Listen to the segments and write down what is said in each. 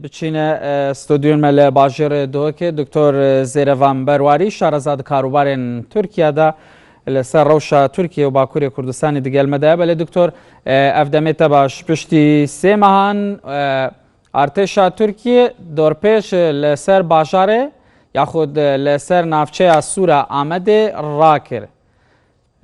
بچینە ستودیۆن مە لە باژێر دۆکێ دکتۆر زێرەڤان بەرواری شارەزاد کاروبارên Tirkiyeyê لەسەر ڕەوشە Tirkiye و باکوورê Kurdistanê digelmedaya belê دکتۆر ev demê te baş piştî sê mehan artêşa Tirkiye dorpêş لەسەر bajarê yaxud لەسەر navçeya Sûra Amedê rakir.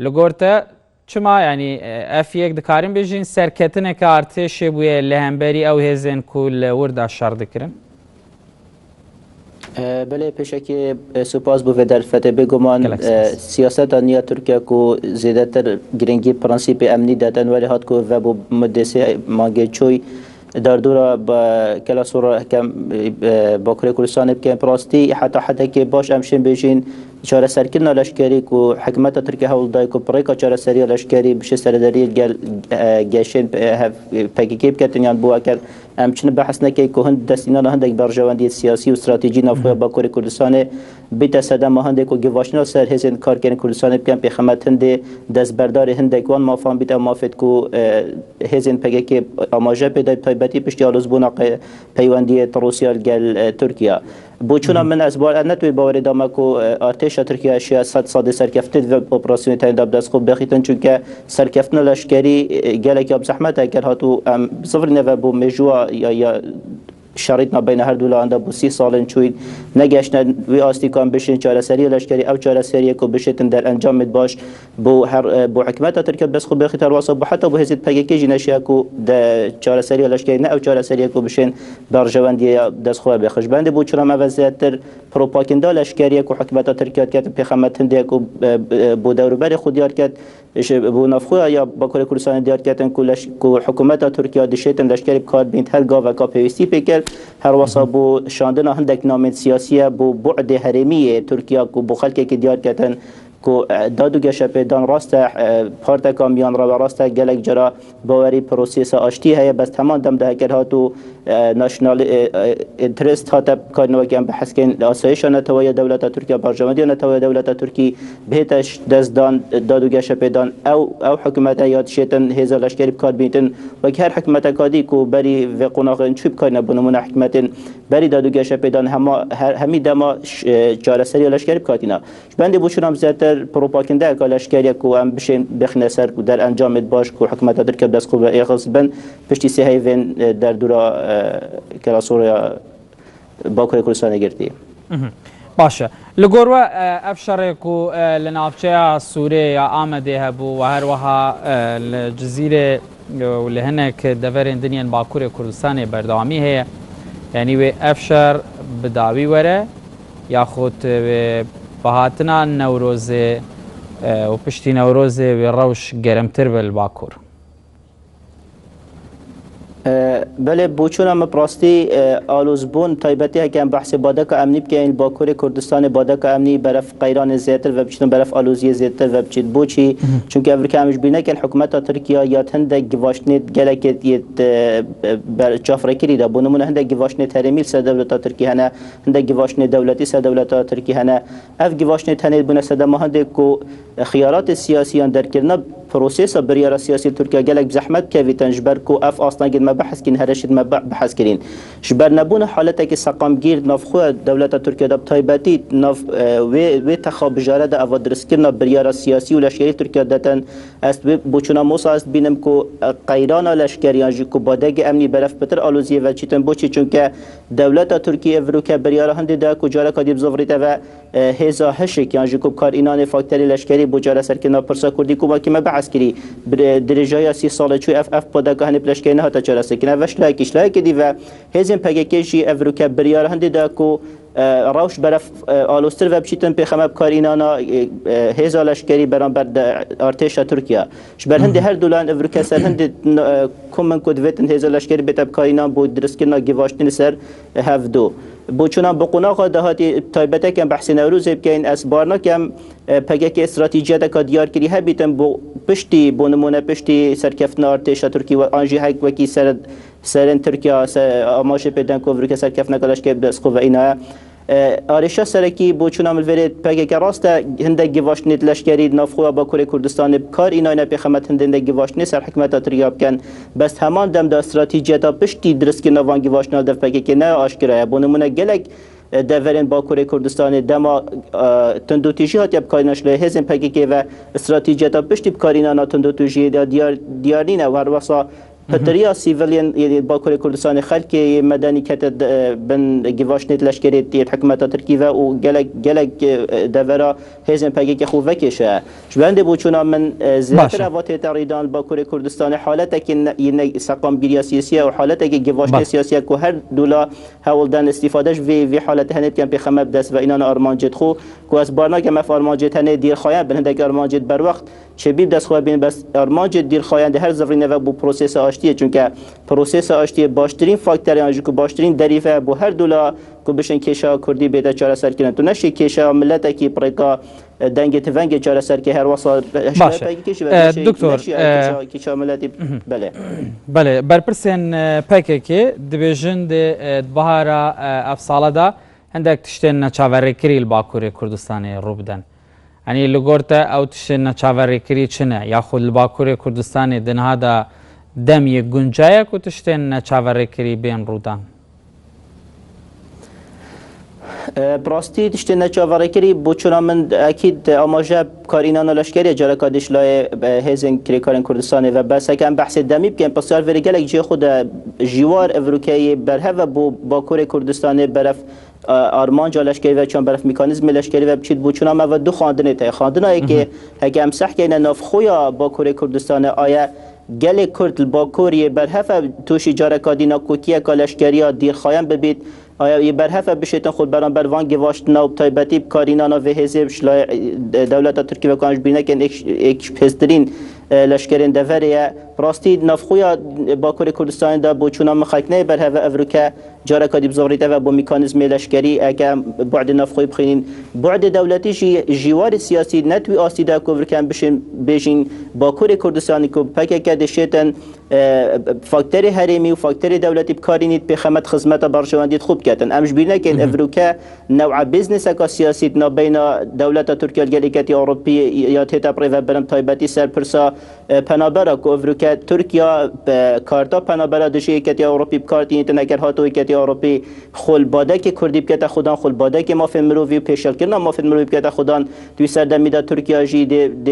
Li gor te çima yani ev yek dikarin bêjin serketineke artêşê bûye li hemberî ew hêzên ku li wir de şer dikirin? بله پیشکی سپاس بو درفته بگمان سیاست دنیا ترکیه کو زیادتر گرنگی پرنسیپ امنی دادن ولی هات کو و بو مدرسه مانگه چوی در دورا با کلاسورا کم با کردستان بکن پراستی حتی که باش امشین بیشین چاره سرکن لشکری کو حکومت ترکیه هول دای کو پریکا چاره سری لشکری بشه سرداری گشین پاکیکی بکتن یان بو اگر همچنین بحث نکی که هند دستینا هندک برجواندی سیاسی و استراتژی نفوی با کردستان بیت صدام هندک و گواشنا سر هزین کار کردن کردستان بکن پیخمت هند دست بردار هندک وان مافان بیت مافت کو هزین پاکیکی آماجه پیدا تایبتی پشتی آلوز بونا پیوندی روسیال گل ترکیه. بوچونا من اسبوع نتوی باوری دام کو ارتش ترکیه اشیا 100 ساده سرکفت و اپراسیون تاین داب دست خوب بخیتن چونکه سرکفتن لشکری گلک اب زحمت اگر هاتو صفر نو بو مجوا یا شريطنا بين هر دولا عند بو 30 سال چوید نگشتن وی آستیکان بشین چاره سری لشکری او چاره سری کو بشتن در انجام باش بو حکومت ترکیه بس خوب بخیتر واسه حتی بو هزید پگکی جنشیا کو د چاره سری لشکری نه او چاره سری کو بشین برجواندی دست خوب بخش بنده بو چرا موزیتر پروپاگاندا لشکری کو حکومت ترکیه کت پیغمبر هندی کو بو دوربر خودیار کت بو نفخو یا با کردستان دیار کتن کو حکومت ترکیه دشتن لشکری کار بینت هر گاو کا پیوستی پیکر هر واسه بو شاندن هندک نام سیاسیه بو بعد هرمی ترکیه کو بو خلک کی دیار کتن کو دادو گشه پیدان راست پارت کامیان را راست گلک جرا باوری پروسس آشتی هست بس تمام دم ده کر هاتو ناشنال انترست هات کارنو کم بحث کن آسایش نتوای دولت ترکیه برجامدی نتوای دولت ترکی بهتش دزدان دادو گشه پیدان او حکومت یاد شیتن هزار لشکری کار بیتن و هر حکومت کادی کو بری و قناقن چوب کار نبونمون حکومت بری دادو گشه پیدان همی دما چاره سری لشکری کاتینا بنده بوشم زیاتر پروپاگاندا لشکری کو ام بشین بخنه سر در انجام باش کو حکومت ترکیه دست خوب اغصبن پشتی سه هیون در دورا کلاسوریا باکوری کردستان گرتی. باشه. لگوروا افشاره کو لنافچه سوریه آمده هبو و هر وها الجزیره ولهنك دفرين دنيا باكوري كردستان بردامي هي يعني و افشار بداوي وره ياخد بهاتنا نوروز و پشتی نوروز و روش گرمتر بالباکور. بله بوچون هم پراستی آلوزبون تایبتی هکم بحث بادک امنی بکنین باکور کردستان بادک امنی برف قیران زیتر و بچتون برف آلوزی زیتر و بچید بوچی چونکه امریکا همش بینه که حکومت ترکیه یا هندک گواشنیت گلکت یت بر جافرکری دا بونمون هندک گواشنیت هرمیل سر دولت ترکیه هنه هندک گواشنیت دولتی سر دولت ترکیه هنه اف گواشنیت هنه بونه صدام هندک کو خيارات السياسية دركرنا بروسيس بريارة سياسية تركيا جالك بزحمت كافيتان جبر كو اف اصلا قد ما بحث كين هرشد ما بحث كرين جبر نبون حالتك سقام جير نفخو دولة تركيا دب تايباتي نف وي تخاب جارة دا افا درسكرنا بريارة سياسي ولشكري تركيا داتن است بوچونا موسى است بينم كو قيرانا لشكريان جي كو بادق امني برف بتر الوزيه و چيتن بوچي چونكه دولة تركيا فروكا بريارة هندي دا كو جارة كديب زوفريتا و هزا هشك يعني جي كو كار اينان فاكتوري لشكري بوجاره سرکنا پرسا کردی کوبا که ما بحث کردی درجای 30 ساله چوی اف پادگاه هنی پلش کنه هات چرا سکنا وش لایک دی و هزین پگکیشی افروکا بریار هندی دا کو روش برف آلوستر و بچیتن پیخمه بکارینانا هزا لشکری برانبر ارتش ترکیه شبر هندی هر دولان افروکا سر هندی کومن کد ویتن هزا لشکری بتاب کارینان بود درسکنا گیواشتن سر هفدو بوچونا بقناق دهاتی تایبته کم بحث نوروز بکن اسبارنا کم پگک استراتژی تا دیار کری هبیتن بو پشتی بونمونه پشتی سرکفتن ارتش ترکیه و آنجی هک وکی سرن ترکیه آماش پیدن کوور که سرکفتن کلاش که دست خو و اینا آرشا سرکی بوچونا ملورید پاکی که راست هنده گیواش نیت لشکری نافخوا باکوری کردستان کار اینا اینا پیخمت هنده گیواش نیت سر حکمت تریاب کن بس همان دم دا استراتیجیت پشتی درست که نوان گیواش نال دف پاکی که نه آشکرایه بونمونه گلک دورین باکوری کردستان دما تندوتیجی هات یاب کاریناش له هزم پاکی که و استراتیجیت پشتی بکارینا نا تندوتیجی دیارینه و واسا پتریا سیویلین یعنی باکوری کردستان خلک مدنی کت بن گیواش نیت لشکری تیت حکمت ترکی و گلک دورا هزم پاکی که خوب وکشه شبنده بوچونا من زیادتر وقت تریدان باکوری کردستان حالت که این سقام بیریا سیاسی و حالت که گیواش نیت سیاسی که هر دولا هولدن استفادهش وی حالت هنیت کم پیخمه دست و اینا آرمانجت خو که از بارنا که مف آرمانجت هنی دیر خواهن بنده که آرمانجت بر وقت چه بید دست خواه بین بس آرمانجت دیر خواهن ده هر زفرینه و بو پروسس آشتیه چون که پروسس آشتی باشترین فاکتور یعنی که باشترین دریفه بو هر دولا که بشن کشا کردی بیت چهار سر کنن تو نشی کشا ملت کی پرکا دنگ تفنگ چهار سر که هر وصل دکتر کشا ملتی بله برپرسین پاکی که دیویژن د بهارا افساله دا هندک تشتن نچاوری کری باکوری کردستانی رو بدن یعنی لگورتا او تشتن نچاوری کری چنه یا خود باکوری کردستانی دنها دا دمی گنجایه که تشتن نچاوری کری بین رودان براستی تشت نچاوری کری بچونا من اکید آماجه کارینان لشکری جرکادش لای هزن کری کارن کردستان و بس کم بحث دمی بکن پسیار وریگلک جی خود جوار افریقایی برها و باکور کردستان برف آرمان لشکری و چون برف مکانیزم لشکری و بچید بچونا ما و دو خواندنه تا خواندنه که اگه امسح کنه نافخویا باکور کردستان آیا گل کرد باکوری برها توشی جرکادینا کوکیه کالشکریا دیر خوایم ببید آیا یه برهفه بشیتن خود برانبر وان گواشت نو تایبتی کارینانا و حزب شلای دولت ترکیه و کانش بینه که ایک پسترین لشکرین دوریه راستی نفخویا باکوری کردستان دا بوچونا مخاکنه برهفه افریقا جارکادی بزوریته و با میکانیزم لشکری اگه بعد نفخوی بخینین بعد دولتی جوار سیاسی نتوی آسیده که افریقا بشین باکوری کردستانی که پکه که دشیتن فاکتور هرمی و فاکتور دولتی بکارینید به خدمت خدمت برجواندید خوب کردن امش بینه که افریقا نوع بیزنس کا سیاسی بین دولت ترکیه الگلیکتی اروپی یا تیتا پریو برم تایبتی سرپرسا پنابرا کو افریقا ترکیه کارتا پنابرا دشی کتی اروپی بکارتی نکر هاتو کتی اروپی خل باده که کردی بکتا خودان خل باده که ما فمروی پیشل کردن ما فمروی بکتا خودان توی سردمیدا ترکیه جی د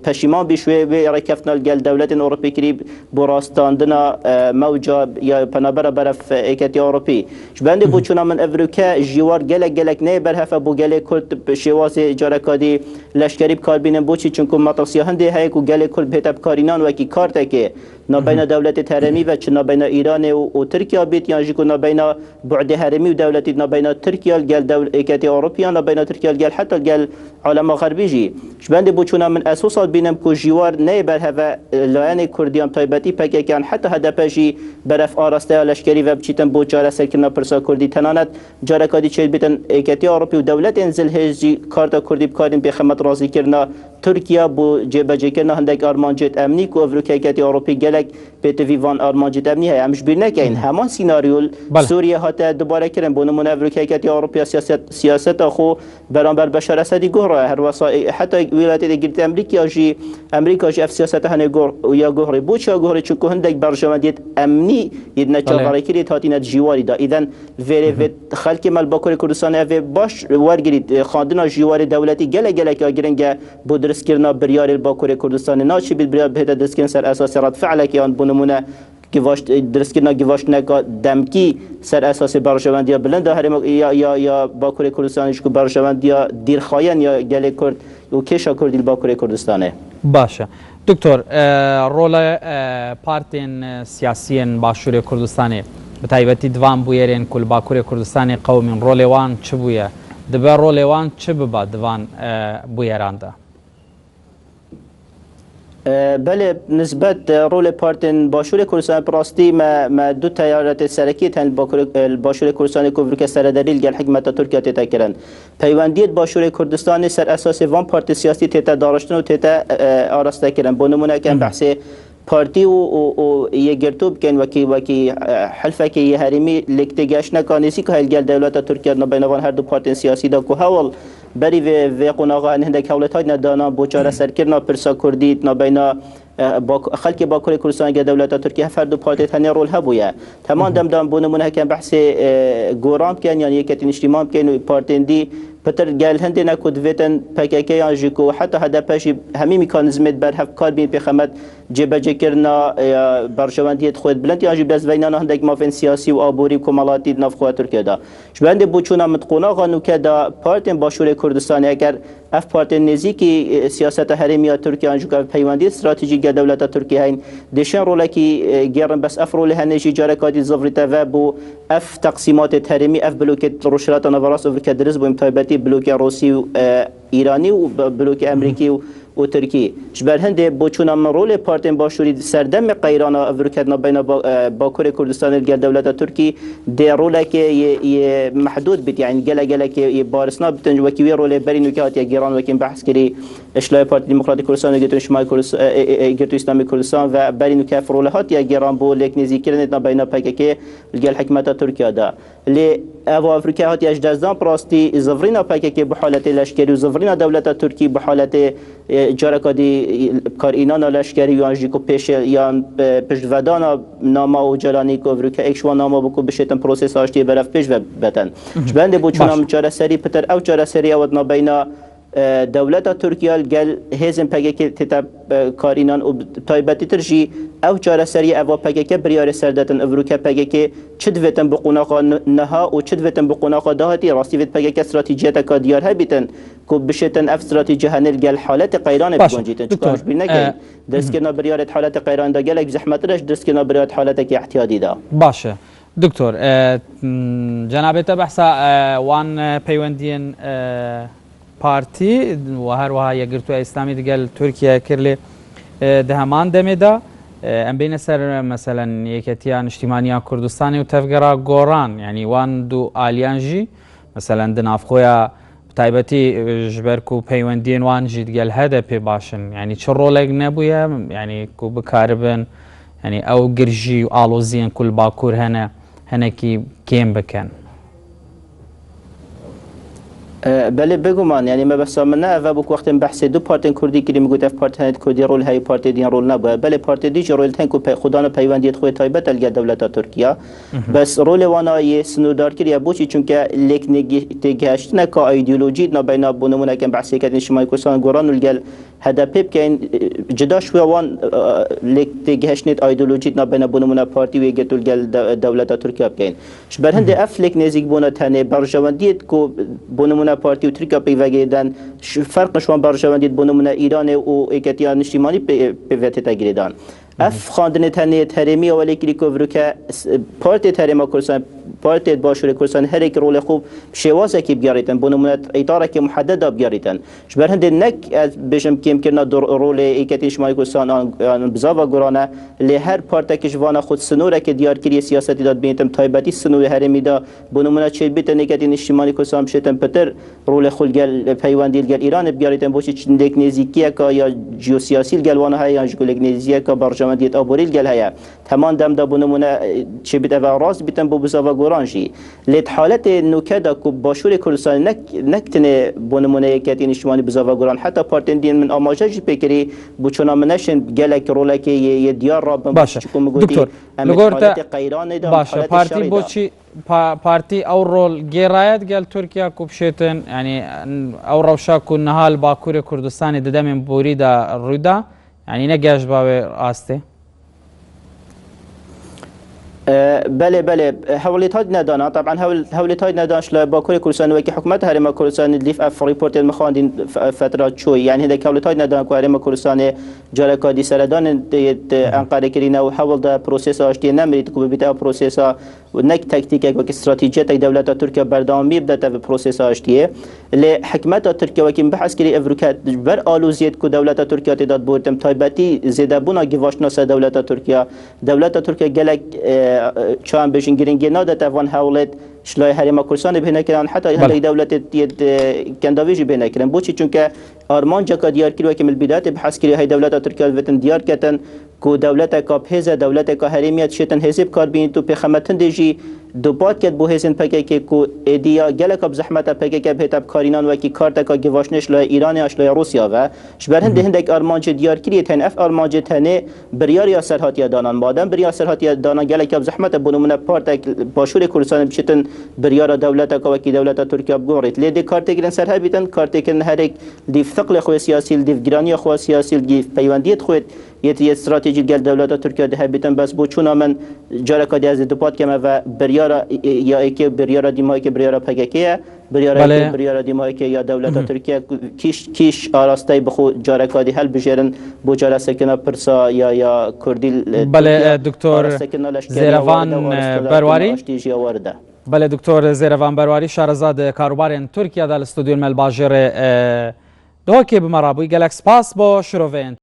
پشیمان بشوی و رکفتنا گل دولت اروپی کری براستاندنا موجا یا پنابرا برف کتی اروپی شبنده بوچونا من افریقا جوار گلک نه برهفه بو گلک کرد شواز جارکادی لشکری بکار بینن بوچی چونکو مطرسیه هنده های کو گلک کرد بهتاب کارینان و کی کارته که نابین دولت ترمی و چه نابین ایران و ترکیه بیت یا جیکو نابین بعد هرمی و دولتی نابین ترکیه گل دولت اروپیا نابین ترکیه گل حتی گل عالم غربی جی شبنده بوچونا من اساسات بینم کو جوار نه برهفه لاین کردیام تایبتی پکه کن حتی هدفشی برف آراسته لشکری و بچیتن بو چاره سرکنا پرسا کردی تنانت جارکادی چه بیتن ایکتی اروپی و دولت انزل هجی کارتا کردی بکاریم به خدمت راضی کرنا ترکیه بو جبهه کرنا هندک آرمانجت امنی کو افریقا ایکتی اروپی گلک به تویوان آرمانجت امنی های همش بیر نکین همان سیناریو سوریه هات دوباره کردن بو نمونه افریقا ایکتی اروپی سیاست خو برانبر بشار اسدی گهره هر وسای حتی ولایت دیگه امریکا جی اف سیاست هنه گهر یا گهره بو چا گهره چون هندک برجامدیت امنی ید نچاوری کردی تاتینا جواری دا ایدن وی خلک مال باکوری کردستان و باش ورگرید خواندنا جوار دولتی گله که گرنگ بود درست کردن بریار باکوری کردستان ناشی بریار به درست کردن سر اساس رد فعل که آن بنمونه گواش درست کردن گواش نگا دمکی سر اساس برجامندی بلند هر یا باکوری کردستانش کو برجامندی دیر خاین یا گله کرد و کشا کردی باکوری کردستانه باشه دکتر رول پارتین سیاسیین باشوری کردستانی به تایبەتی دوان بویێرێن کول باکووری کوردستانی قەومین ڕۆڵێوان چ بووە دەبێ ڕۆڵێوان چ ببە دوان بویێراندا بله نسبت رول پارتن باشور کردستان براستی ما دو تیارات سرکی تن باشور کردستان کوفر سر دلیل گل حکمت ترکیه تتا کردن پیوندیت باشور کردستان سر اساس وان پارت سیاسی تتا داشتن و تتا آراسته کردن با نمونه که بحث پارتی و یگرتوب کن وکی حلفه که یه هریمی لکتگاش نکانیسی که هلگل دولت ترکیه نبینوان هر دو پارتی سیاسی دا که حاول بری و قناغا هندک حولت های ندانا بوچاره سرکرنا پرسا کردید نبینا خلق باکوری کردستان که دولت ترکیه هر دو پارتی تنها رول هبویه تمام دم بونمونه که بحث گورام کن یعنی یکتی نشتیمام کن پارتی دی پتر گل هندی نکود ویتن پکیکی آنجیکو حتی هدفش همی میکانیزمت بر هف کار بین پیخمت جبهه کرنا برشواندیت خود بلند آنجی بس وینان هندک مافن سیاسی و آبوری کمالاتی نفخواه ترکیه دا شبند بوچونا متقونا قانو که دا پارتی باشور کردستان اگر اف پارتی نزیکی سیاست هرمی ترکیه آنجو که پیوندی استراتژیک دولت ترکیه هین دشن رولاکی گرم بس اف رول هنجی جارکاتی زفرتا و بو اف تقسیمات هرمی اف بلوکت روشلات نوراس افریقا درز بو امتایبتی بلوک روسی و ایرانی و بلوک امریکی و ترکی جبر هنده بوچونا من رول پارتی باشوری سردم قیران افریقا بین باکور کردستان الگل دولت ترکی ده روله که محدود بید یعنی گله که بارسنا بتنج وکی رول برینو که هات گیران وکی بحث کری اشلاء پارتی دموکراتیک کردستان گرتو شمال کردستان گرتو اسلامی کردستان و برینو که رول هات گیران بو لک نزی کردن بین پاکه الگل حکومت ترکیه دا لی افریقا هات اجدازان پراستی زفرینا پاکه بحالت لشکری و زفرینا دولت ترکی بحالت جارکادی کار اینان لشکری یانجی کو پیش یان پشتودانا ناما و جلانی کو افریقا اکشوا ناما بکو بشتن پروسس آشتی برف پیش و بتن بنده بوچونام چاره سری پتر او چاره سری اود نبینا دولت ترکیه گل هزم پگه که تتاب کارینان و تایبتی ترجی او چاره سری او پگه که بریار سردتن افریقا پگه که چد وتن بقوناقا نها و چد وتن بقوناقا دهاتی راستی وت پگه که استراتژیت کا دیار هبیتن کو بشتن اف استراتژی هنل گل حالت قیران بگونجیتن چکارش بینه درس که بریار حالت قیران دا گل زحمت رش درس که بریار حالت که احتیاطی دا باشه دکتور جنابت بحثا وان پیوندین پارتی و هر وها یگرتو اسلامی دگل ترکیه کرلی دهمان دمیدا ام بین سر مثلا یکتیان اجتماعی کردستانی و تفگرا گوران یعنی وان دو آلیانجی مثلا دنافخویا تایبتی جبرکو پیوندین وان جی دگل هدف باشن یعنی چه رولگ نبویا یعنی کو بکاربن یعنی او گرجی و آلوزین کل باکور هنه کی کیم بکن بله بگو من یعنی ما بس منه و بک وقت بحث دو پارتی کردی که میگوید اف پارتی کردی رول های پارتی دین رول نبود بله پارتی دی رول تن کو خدانه پیوندیت خو تایبت الگ دولت ترکیه بس رول وانا ی سنودار کری بوچی چون که لیک نگهشت نه کا ایدئولوژی نه بین بونمون که بحث کردن شمای کوسان گوران الگل هدف کین جدا شو وان لیک نگهشت ایدئولوژی نه بین بونمون پارتی و گتول گل دولت ترکیه کین شبر هند اف لیک نزیک بونه تنه برجواندیت کو بونمون پارتی و ترکیه پیوگیدن فرق نشون برجواندیت بونمون ایران و اکتیان اجتماعی پیوته تگریدان اف خواندن تنه ترمی اولی کلیکو که پارتی ترما کردستان پارتی باشور کردستان هر یک رول خوب شوازه کی بیاریتن بونمون اطاره که محدده بیاریتن شبر هند نک از بجم کیم کرنا رول اکتی اجتماعی کردستان بزاوا گرانه لی هر پارتی که جوان خود سنوره که دیار کری سیاستی داد بینتم تایبتی سنور هرمی دا بونمون چه بیتن اکتی اجتماعی کردستان شتن پتر رول خلگل پیوندیل گل ایران بیاریتن بوشی چندک نزیکیه که یا جیوسیاسی گلوانه های یا جگلک نزیکیه که برجامدیت آبوریل گل هیا تمام دم دا بونمونه چه بیت و راست بیتن بو بزاوا گرانجی لیت حالت نوکدا کو باشور کردستان نکتنه بونمونه یکتی اجتماعی بزاوا گران حتی پارتی دین من آماجاجی پکری بوچونا منشن گلک رولک ی دیار راب باشه دکتور حالت قیران دا باشه پارتی بوچی پارتی او رول گرایت گل ترکیه کوبشتن یعنی او روشا کو نهال باکور کردستان ددم بوری دا رودا یعنی نگاش باوی آسته بله حواليت هاد ندانا طبعا حواليت هاد ندانش لباكور كردستان وكي حكومت هرم كردستان ليف اف ريبورت المخاندين فترات شوي يعني هذا حواليت هاد ندان كو هرم كردستان جاركا دي سردان انقره كرينا وحول دا بروسيس اشتي نمريت كو بيتا بروسيس ونك تكتيك وك استراتيجيه دولت تركيا بردامي بدات في بروسيس اشتي لحكمت تركيا وكي بحث كري افريكا بر الوزيت كو دولت تركيا تداد بورتم تايبتي زيدا بونا گواشنا دولت تركيا گلك چان بشین گرینگی ناده توان حولت شلای هرم کردستان بهنه کردن حتی هندی دولت کنداویجی بهنه کردن بوچی چونکه آرمان جا دیار کردن که ملبیدات بحث کردن های دولت ترکیه وطن دیار کردن کو دولت کا بهزه دولت کا هرمیت شتن حزب کار بین تو پیخمتن دیجی دوبات کد بو هزن پکه کو ایدیا گله کب زحمت پکه که بهتاب کارینان و کی کارت کا گواشنش لای ایران اشلای روسیا و شبر هندک آرمانج دیار کردی تن اف آرمانج تنه بریار یا سرحاتی دانان مادام بریار سرحاتی دانان گله کب زحمت بونمونه پارت باشور کردستان بشتن بریار دولت کا و کی دولت ترکیه بگورید لید کارت گرن سرها بیتن کارت کن هر یک دیف ثقل خو سیاسی دیف گرانی خو سیاسی دیف پیوندیت خود یه استراتژی گل دولت ترکیه ده بیتن بس بو چون من جاره کادی از دوپات کما و بریارا یا که بریارا دیمای که بریارا پگکیه بریارا دیمای که یا دولت ترکیه کیش آراسته بخو جاره کادی هل بجرن بو جاره سکنا پرسا یا کردی بله دکتر زیروان برواری بله دکتر زیروان برواری شهرزاد کاروبار ترکیه در استودیو مل باجر دو که بمرابوی گلکس پاس با شروعین